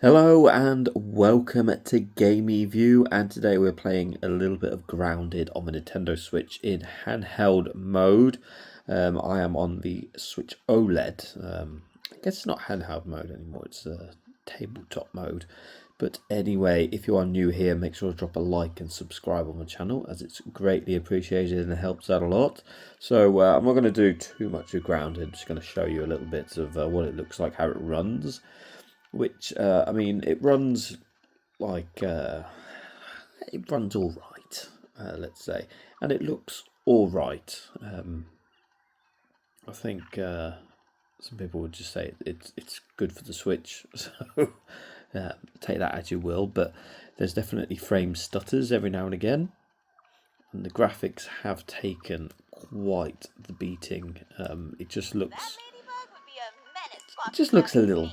Hello and welcome to Gamey View, and today we're playing a little bit of Grounded on the Nintendo Switch in handheld mode. I am on the Switch OLED. I guess it's not handheld mode anymore, it's tabletop mode. But anyway, if you are new here, make sure to drop a like and subscribe on the channel, as it's greatly appreciated and it helps out a lot. So I'm not going to do too much of Grounded, I'm just going to show you a little bit of what it looks like, how it runs. Which I mean, it runs like it runs all right, let's say, and it looks all right. I think some people would just say it's good for the Switch, so take that as you will. But there's definitely frame stutters every now and again, and the graphics have taken quite the beating. It just looks a little.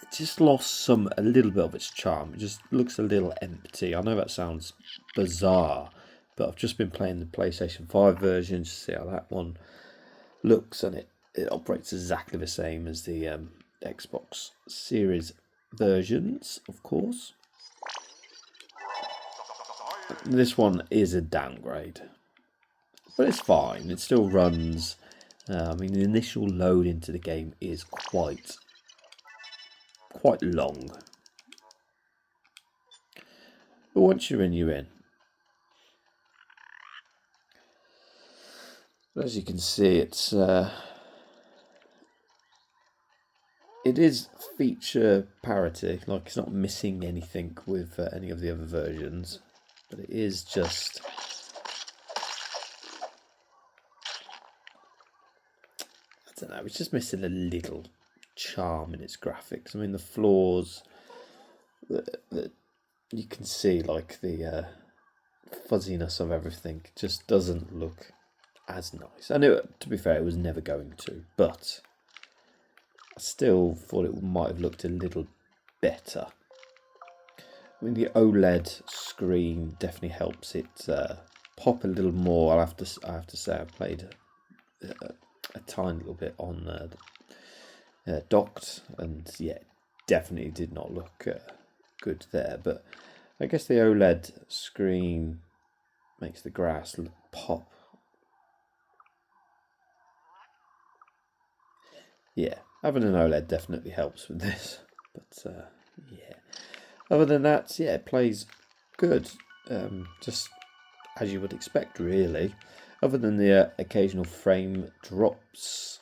It just lost a little bit of its charm. It just looks a little empty. I know that sounds bizarre, but I've just been playing the PlayStation 5 version to see how that one looks, and it operates exactly the same as the Xbox Series versions, of course. This one is a downgrade, but it's fine. It still runs. I mean, the initial load into the game is quite long. But once you're in, you're in. But as you can see, it is feature parity. Like, it's not missing anything with any of the other versions, but it is just. I don't know. It's just missing a little charm in its graphics. I mean, the flaws that you can see, like the fuzziness of everything, just doesn't look as nice. I know, to be fair, it was never going to, but I still thought it might have looked a little better. I mean, the OLED screen definitely helps it pop a little more. I have to say, I played a tiny little bit on docked, and yeah, definitely did not look good there. But I guess the OLED screen makes the grass pop. Yeah, having an OLED definitely helps with this. But yeah, other than that, yeah, it plays good. Just as you would expect, really. Other than the occasional frame drops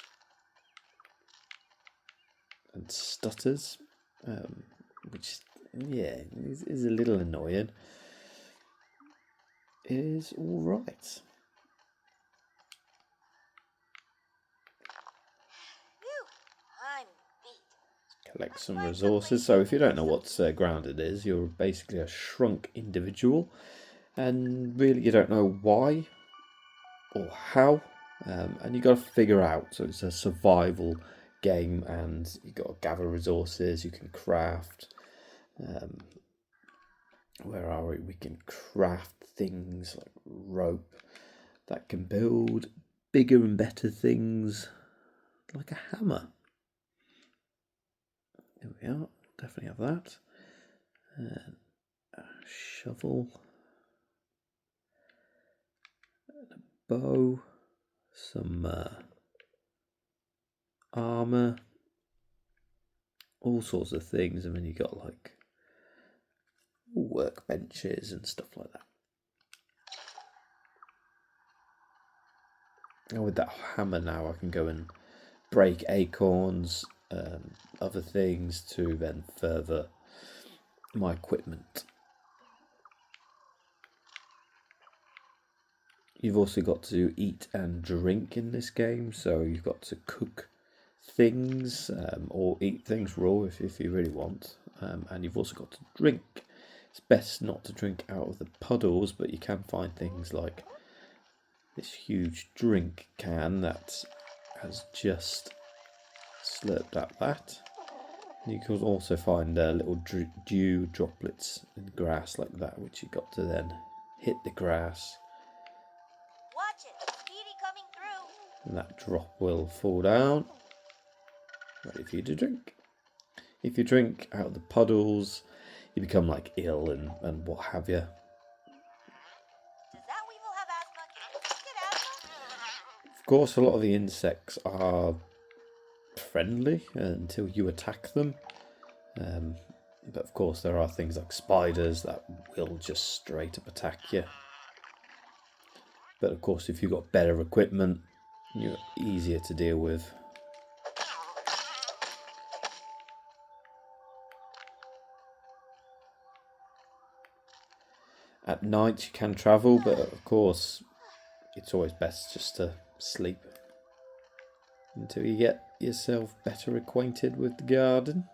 and stutters, which, yeah, is a little annoying. It is all right. Collect some resources. So if you don't know what Grounded is, you're basically a shrunk individual, and really you don't know why or how, and you got to figure out. So it's a survival game, and you got to gather resources. You can craft. Where are we? We can craft things like rope that can build bigger and better things, like a hammer. There we are. Definitely have that. And a shovel. And a bow. Some armour. All sorts of things. I mean, you got like workbenches and stuff like that. And with that hammer now, I can go and break acorns, other things to then further my equipment. You've also got to eat and drink in this game, so you've got to cook things or eat things raw if you really want, and you've also got to drink. It's best not to drink out of the puddles, but you can find things like this huge drink can that has just slurped up that. You can also find little dew droplets in grass like that, which you've got to then hit the grass. Watch it, Speedy coming through. And that drop will fall down, ready for you to drink. If you drink out of the puddles, you become like ill and what have you. Does that weevil have asthma? Can you get asthma? Of course, a lot of the insects are friendly until you attack them. But of course, there are things like spiders that will just straight up attack you. But of course, if you've got better equipment, you're easier to deal with. At night you can travel, but of course it's always best just to sleep until you get yourself better acquainted with the garden.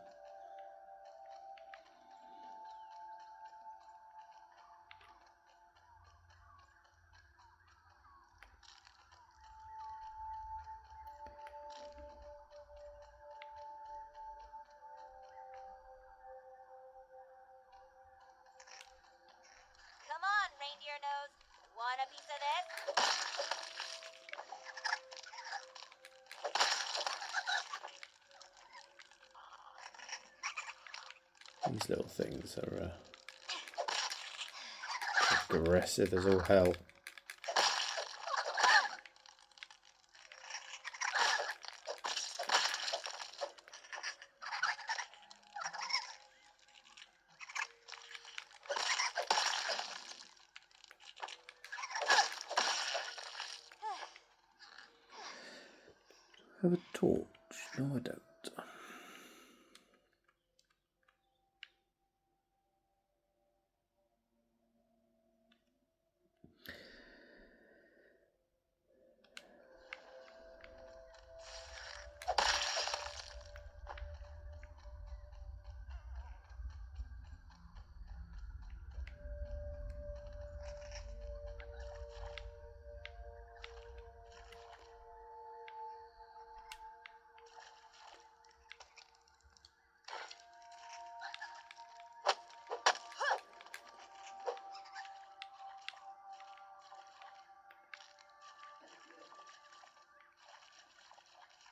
Come on, reindeer nose. Want a piece of this? These little things are aggressive as all hell. Have a torch? No, I don't.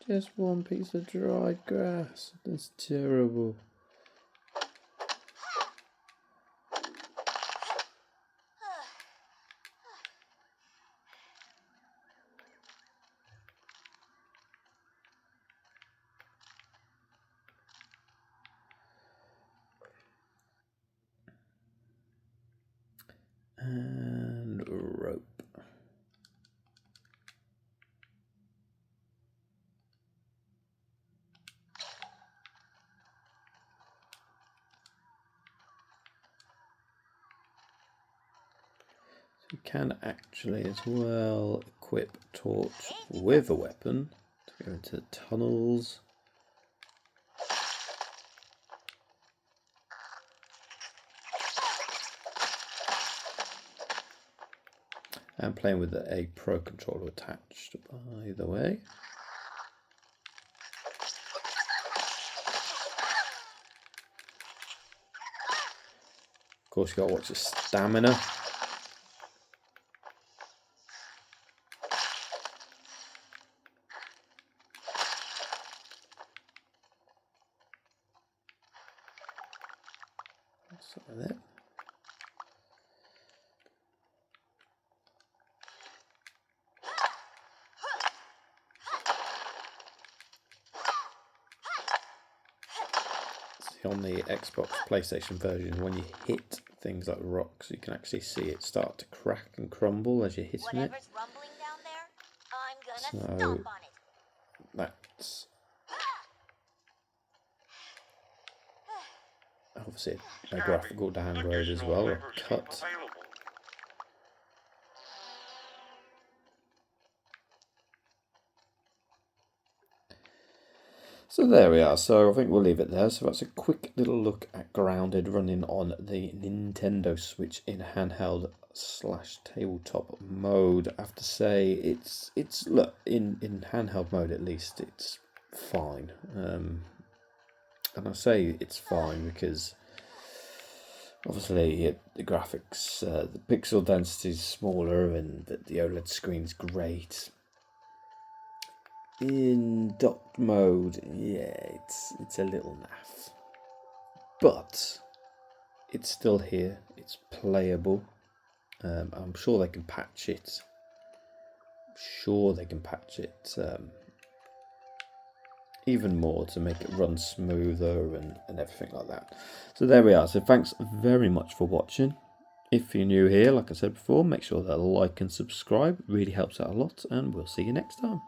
Just one piece of dried grass. That's terrible. And rope. You can actually as well equip torch with a weapon to go into the tunnels. And playing with a Pro controller attached, by the way. Of course, you got to watch your stamina. Some of that. See, on the Xbox PlayStation version, when you hit things like rocks, you can actually see it start to crack and crumble as you're hitting it. Whatever's rumbling down there, I'm gonna stomp on it. That's obviously a graphical downgrade as well, a cut. So there we are, so I think we'll leave it there. So that's a quick little look at Grounded running on the Nintendo Switch in handheld / tabletop mode. I have to say it's look, in handheld mode at least it's fine. And I say it's fine because obviously the graphics, the pixel density is smaller and the OLED screen's great. In docked mode, yeah, it's a little naff. but it's still here. It's playable. I'm sure they can patch it. Even more to make it run smoother and everything like that. So there we are. So thanks very much for watching. If you're new here, like I said before, make sure that like and subscribe. It really helps out a lot, and we'll see you next time.